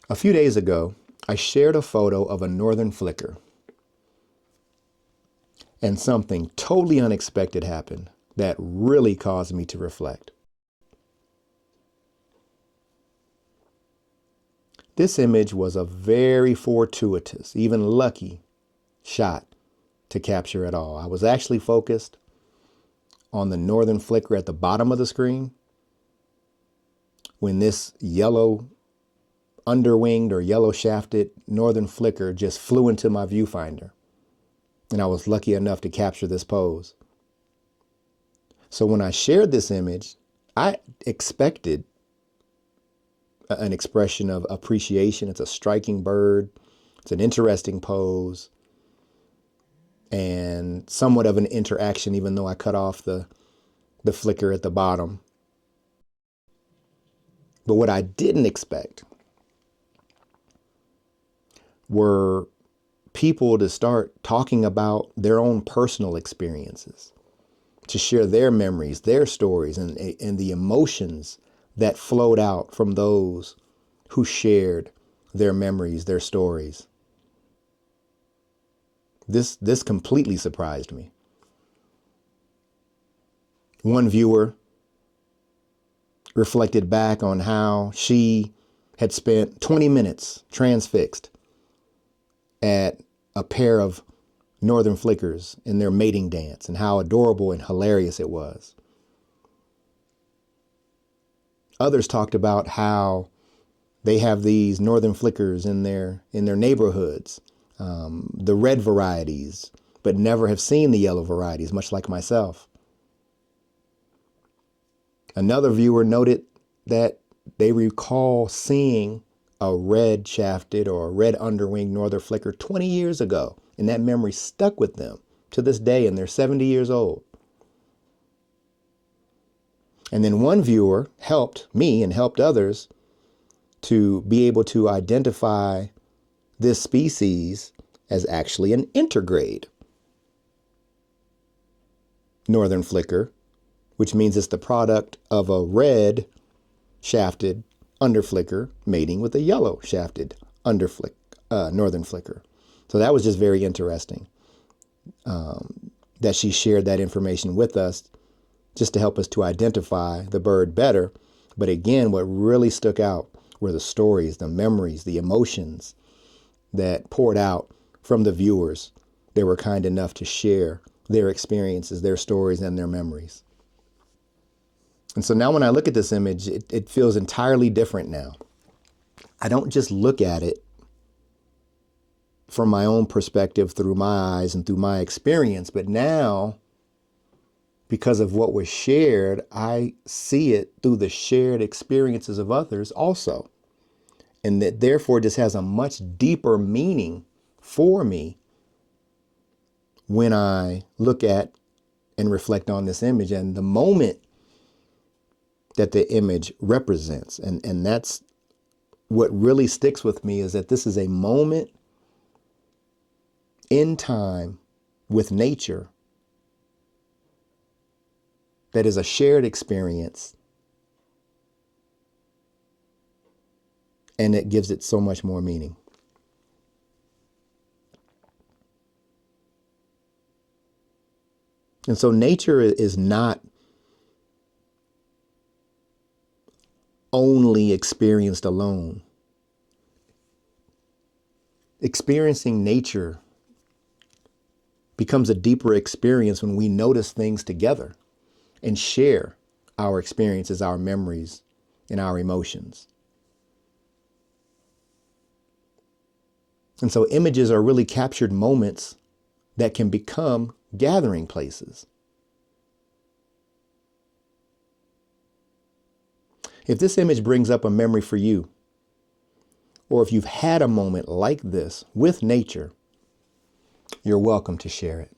A few days ago, I shared a photo of a northern flicker, and something totally unexpected happened that really caused me to reflect. This image was a very fortuitous, even lucky shot to capture it all. I was actually focused on the northern flicker at the bottom of the screen when this yellow underwinged or yellow shafted northern flicker just flew into my viewfinder. And I was lucky enough to capture this pose. So when I shared this image, I expected an expression of appreciation. It's a striking bird. It's an interesting pose. And somewhat of an interaction, even though I cut off the flicker at the bottom. But what I didn't expect were people to start talking about their own personal experiences, to share their memories, their stories, and the emotions that flowed out from those who shared their memories, their stories. This completely surprised me. One viewer reflected back on how she had spent 20 minutes transfixed at a pair of northern flickers in their mating dance and how adorable and hilarious it was. Others talked about how they have these northern flickers in their neighborhoods, the red varieties, but never have seen the yellow varieties, much like myself. Another viewer noted that they recall seeing a red shafted or a red underwing northern flicker 20 years ago, and that memory stuck with them to this day, and they're 70 years old. And then one viewer helped me and helped others to be able to identify this species as actually an intergrade northern flicker, which means it's the product of a red shafted underflicker mating with a yellow shafted northern flicker. So that was just very interesting that she shared that information with us just to help us to identify the bird better. But again, what really stuck out were the stories, the memories, the emotions that poured out from the viewers. They were kind enough to share their experiences, their stories, and their memories. And so now when I look at this image, it feels entirely different now. I don't just look at it from my own perspective through my eyes and through my experience, but now, because of what was shared, I see it through the shared experiences of others also. And that therefore just has a much deeper meaning for me when I look at and reflect on this image and the moment that the image represents. And that's what really sticks with me, is that this is a moment in time with nature that is a shared experience, and it gives it so much more meaning. And so nature is not only experienced alone. Experiencing nature becomes a deeper experience when we notice things together and share our experiences, our memories, and our emotions. And so images are really captured moments that can become gathering places. If this image brings up a memory for you, or if you've had a moment like this with nature, you're welcome to share it.